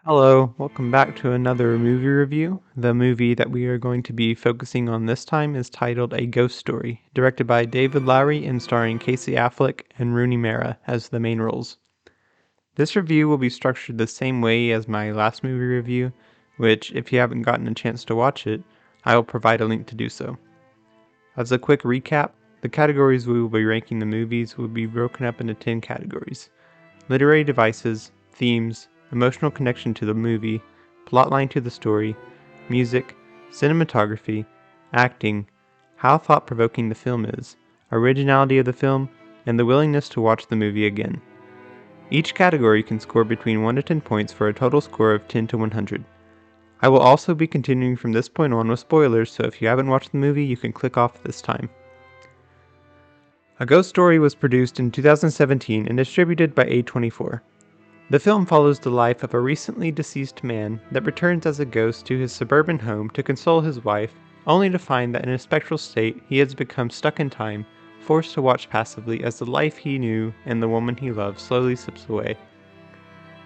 Hello, welcome back to another movie review. The movie that we are going to be focusing on this time is titled A Ghost Story, directed by David Lowery and starring Casey Affleck and Rooney Mara as the main roles. This review will be structured the same way as my last movie review, which, if you haven't gotten a chance to watch it, I will provide a link to do so. As a quick recap, the categories we will be ranking the movies will be broken up into 10 categories: literary devices, themes, emotional connection to the movie, plotline to the story, music, cinematography, acting, how thought-provoking the film is, originality of the film, and the willingness to watch the movie again. Each category can score between 1 to 10 points for a total score of 10 to 100. I will also be continuing from this point on with spoilers, so if you haven't watched the movie, you can click off this time. A Ghost Story was produced in 2017 and distributed by A24. The film follows the life of a recently deceased man that returns as a ghost to his suburban home to console his wife, only to find that in a spectral state he has become stuck in time, forced to watch passively as the life he knew and the woman he loved slowly slips away.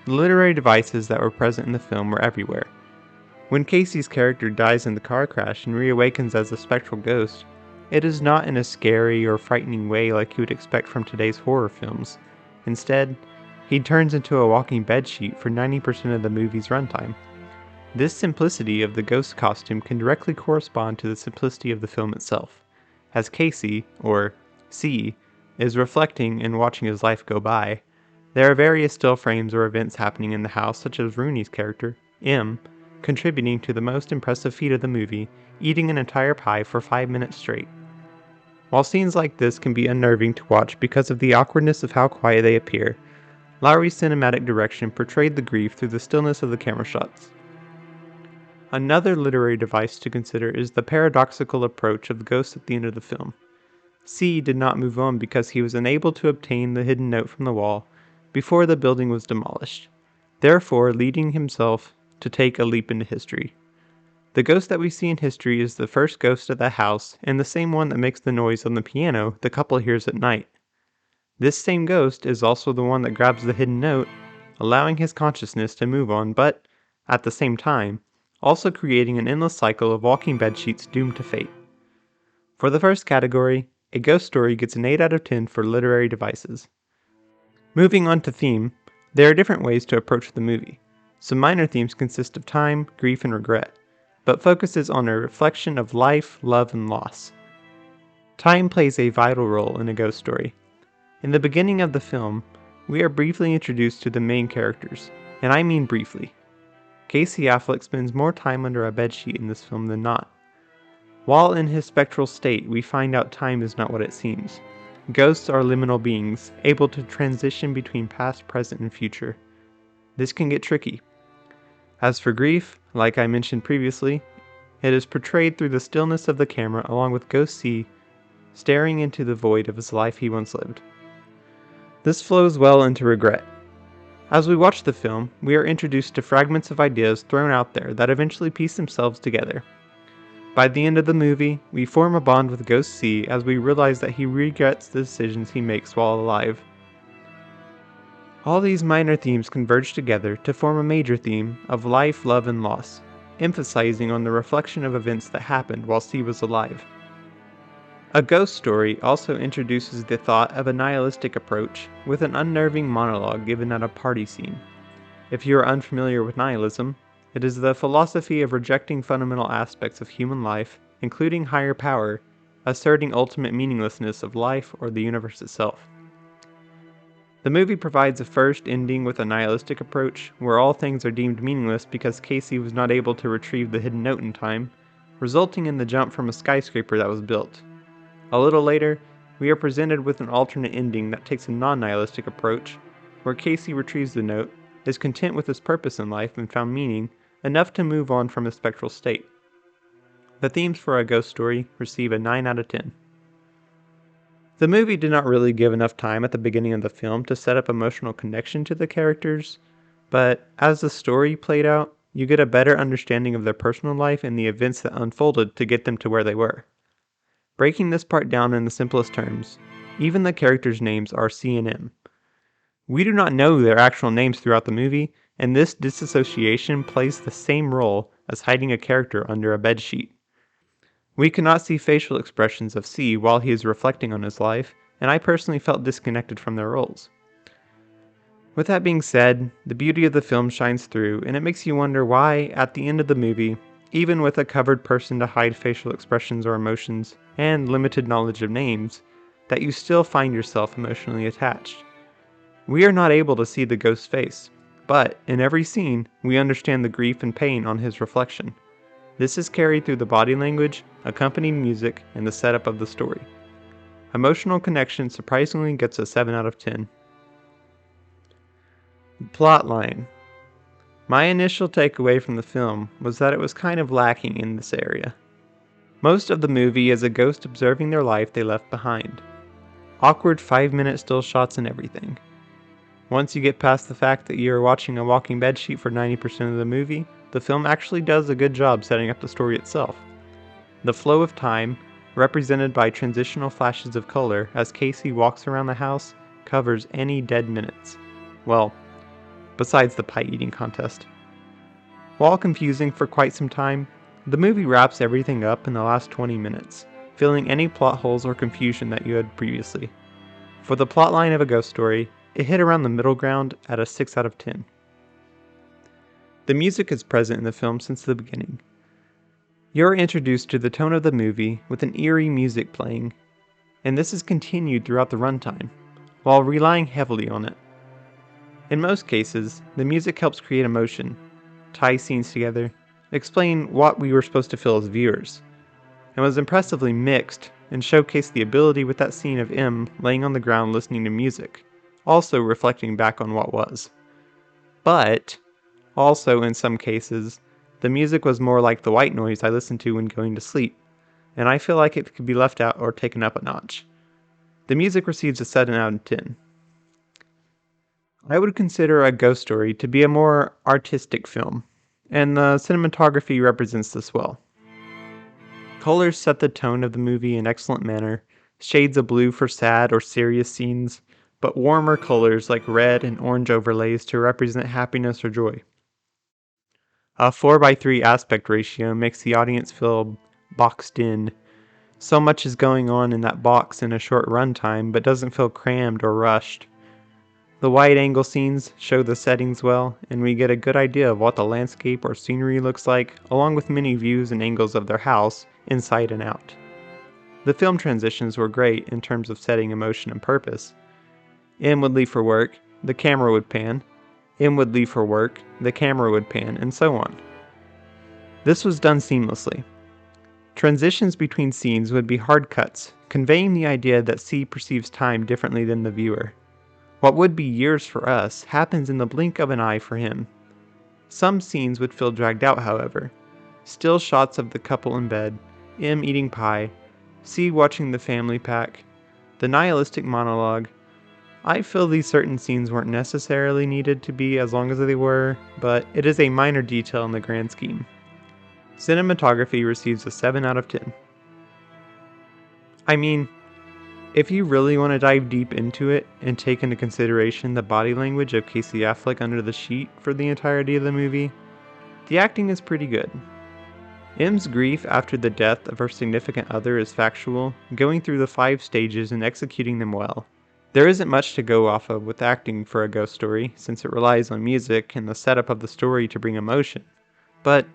The literary devices that were present in the film were everywhere. When Casey's character dies in the car crash and reawakens as a spectral ghost, it is not in a scary or frightening way like you would expect from today's horror films. Instead, he turns into a walking bedsheet for 90% of the movie's runtime. This simplicity of the ghost costume can directly correspond to the simplicity of the film itself, as Casey, or C, is reflecting and watching his life go by. There are various still frames or events happening in the house, such as Rooney's character, M, contributing to the most impressive feat of the movie, eating an entire pie for 5 minutes straight. While scenes like this can be unnerving to watch because of the awkwardness of how quiet they appear, Lowery's cinematic direction portrayed the grief through the stillness of the camera shots. Another literary device to consider is the paradoxical approach of the ghost at the end of the film. C did not move on because he was unable to obtain the hidden note from the wall before the building was demolished, therefore leading himself to take a leap into history. The ghost that we see in history is the first ghost of that house and the same one that makes the noise on the piano the couple hears at night. This same ghost is also the one that grabs the hidden note, allowing his consciousness to move on, but, at the same time, also creating an endless cycle of walking bedsheets doomed to fate. For the first category, A Ghost Story gets an 8 out of 10 for literary devices. Moving on to theme, there are different ways to approach the movie. Some minor themes consist of time, grief, and regret, but focuses on a reflection of life, love, and loss. Time plays a vital role in A Ghost Story. In the beginning of the film, we are briefly introduced to the main characters, and I mean briefly. Casey Affleck spends more time under a bedsheet in this film than not. While in his spectral state, we find out time is not what it seems. Ghosts are liminal beings, able to transition between past, present, and future. This can get tricky. As for grief, like I mentioned previously, it is portrayed through the stillness of the camera along with Ghost C staring into the void of his life he once lived. This flows well into regret. As we watch the film, we are introduced to fragments of ideas thrown out there that eventually piece themselves together. By the end of the movie, we form a bond with Ghost C as we realize that he regrets the decisions he makes while alive. All these minor themes converge together to form a major theme of life, love, and loss, emphasizing on the reflection of events that happened while C was alive. A Ghost Story also introduces the thought of a nihilistic approach with an unnerving monologue given at a party scene. If you are unfamiliar with nihilism, it is the philosophy of rejecting fundamental aspects of human life, including higher power, asserting ultimate meaninglessness of life or the universe itself. The movie provides a first ending with a nihilistic approach, where all things are deemed meaningless because Casey was not able to retrieve the hidden note in time, resulting in the jump from a skyscraper that was built. A little later, we are presented with an alternate ending that takes a non-nihilistic approach, where Casey retrieves the note, is content with his purpose in life and found meaning, enough to move on from his spectral state. The themes for A Ghost Story receive a 9 out of 10. The movie did not really give enough time at the beginning of the film to set up emotional connection to the characters, but as the story played out, you get a better understanding of their personal life and the events that unfolded to get them to where they were. Breaking this part down in the simplest terms, even the characters' names are C and M. We do not know their actual names throughout the movie, and this disassociation plays the same role as hiding a character under a bedsheet. We cannot see facial expressions of C while he is reflecting on his life, and I personally felt disconnected from their roles. With that being said, the beauty of the film shines through, and it makes you wonder why, at the end of the movie, even with a covered person to hide facial expressions or emotions, and limited knowledge of names, that you still find yourself emotionally attached. We are not able to see the ghost's face, but in every scene, we understand the grief and pain on his reflection. This is carried through the body language, accompanying music, and the setup of the story. Emotional connection surprisingly gets a 7 out of 10. Plotline. My initial takeaway from the film was that it was kind of lacking in this area. Most of the movie is a ghost observing their life they left behind. Awkward 5-minute still shots and everything. Once you get past the fact that you are watching a walking bedsheet for 90% of the movie, the film actually does a good job setting up the story itself. The flow of time, represented by transitional flashes of color as Casey walks around the house, covers any dead minutes. Well, besides the pie eating contest. While confusing for quite some time, the movie wraps everything up in the last 20 minutes, filling any plot holes or confusion that you had previously. For the plotline of a ghost story, it hit around the middle ground at a 6 out of 10. The music is present in the film since the beginning. You're introduced to the tone of the movie with an eerie music playing, and this is continued throughout the runtime, while relying heavily on it. In most cases, the music helps create emotion, tie scenes together, explain what we were supposed to feel as viewers, and was impressively mixed and showcased the ability with that scene of M laying on the ground listening to music, also reflecting back on what was. But, also in some cases, the music was more like the white noise I listened to when going to sleep, and I feel like it could be left out or taken up a notch. The music receives a 7 out of 10. I would consider A Ghost Story to be a more artistic film, and the cinematography represents this well. Colors set the tone of the movie in excellent manner, shades of blue for sad or serious scenes, but warmer colors like red and orange overlays to represent happiness or joy. A 4:3 aspect ratio makes the audience feel boxed in. So much is going on in that box in a short runtime, but doesn't feel crammed or rushed. The wide angle scenes show the settings well, and we get a good idea of what the landscape or scenery looks like, along with many views and angles of their house, inside and out. The film transitions were great in terms of setting emotion and purpose. M would leave for work, the camera would pan. M would leave for work, the camera would pan, and so on. This was done seamlessly. Transitions between scenes would be hard cuts, conveying the idea that C perceives time differently than the viewer. What would be years for us happens in the blink of an eye for him. Some scenes would feel dragged out, however. Still shots of the couple in bed, M eating pie, C watching the family pack, the nihilistic monologue. I feel these certain scenes weren't necessarily needed to be as long as they were, but it is a minor detail in the grand scheme. Cinematography receives a 7 out of 10. I mean, if you really want to dive deep into it and take into consideration the body language of Casey Affleck under the sheet for the entirety of the movie, the acting is pretty good. M's grief after the death of her significant other is factual, going through the 5 stages and executing them well. There isn't much to go off of with acting for A Ghost Story, since it relies on music and the setup of the story to bring emotion. But,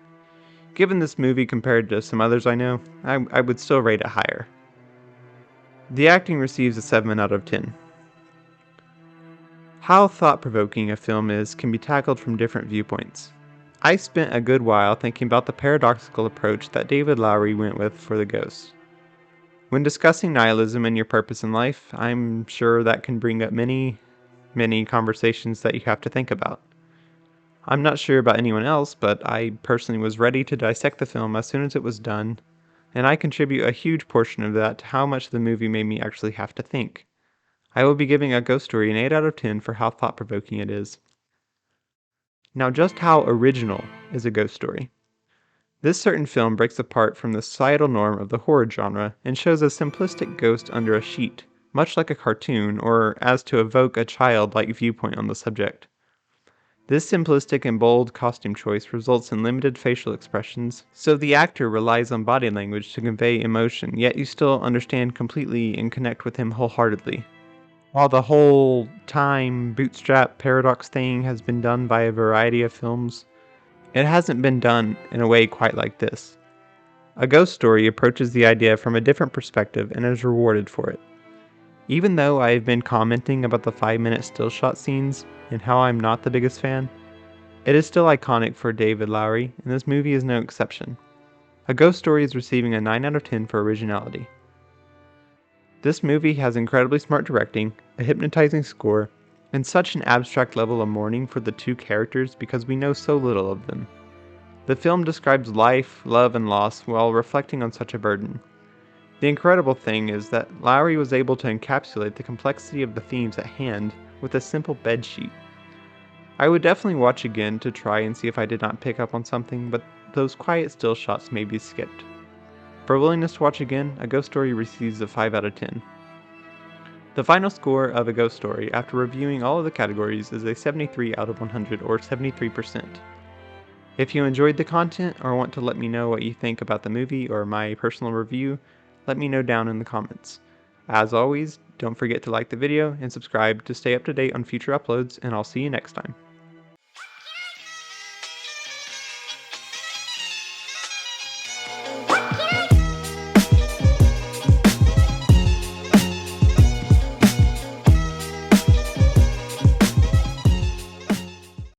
given this movie compared to some others I know, I would still rate it higher. The acting receives a 7 out of 10. How thought-provoking a film is can be tackled from different viewpoints. I spent a good while thinking about the paradoxical approach that David Lowery went with for The Ghost. When discussing nihilism and your purpose in life, I'm sure that can bring up many conversations that you have to think about. I'm not sure about anyone else, but I personally was ready to dissect the film as soon as it was done, and I contribute a huge portion of that to how much the movie made me actually have to think. I will be giving A Ghost Story an 8 out of 10 for how thought-provoking it is. Now, just how original is A Ghost Story? This certain film breaks apart from the societal norm of the horror genre and shows a simplistic ghost under a sheet, much like a cartoon, or as to evoke a childlike viewpoint on the subject. This simplistic and bold costume choice results in limited facial expressions, so the actor relies on body language to convey emotion, yet you still understand completely and connect with him wholeheartedly. While the whole time bootstrap paradox thing has been done by a variety of films, it hasn't been done in a way quite like this. A Ghost Story approaches the idea from a different perspective and is rewarded for it. Even though I have been commenting about the 5-minute still shot scenes and how I'm not the biggest fan, it is still iconic for David Lowery, and this movie is no exception. A Ghost Story is receiving a 9 out of 10 for originality. This movie has incredibly smart directing, a hypnotizing score, and such an abstract level of mourning for the two characters because we know so little of them. The film describes life, love, and loss while reflecting on such a burden. The incredible thing is that Lowery was able to encapsulate the complexity of the themes at hand with a simple bedsheet. I would definitely watch again to try and see if I did not pick up on something, but those quiet still shots may be skipped. For willingness to watch again, A Ghost Story receives a 5 out of 10. The final score of A Ghost Story, after reviewing all of the categories, is a 73 out of 100, or 73%. If you enjoyed the content or want to let me know what you think about the movie or my personal review, let me know down in the comments. As always, don't forget to like the video and subscribe to stay up to date on future uploads, and I'll see you next time.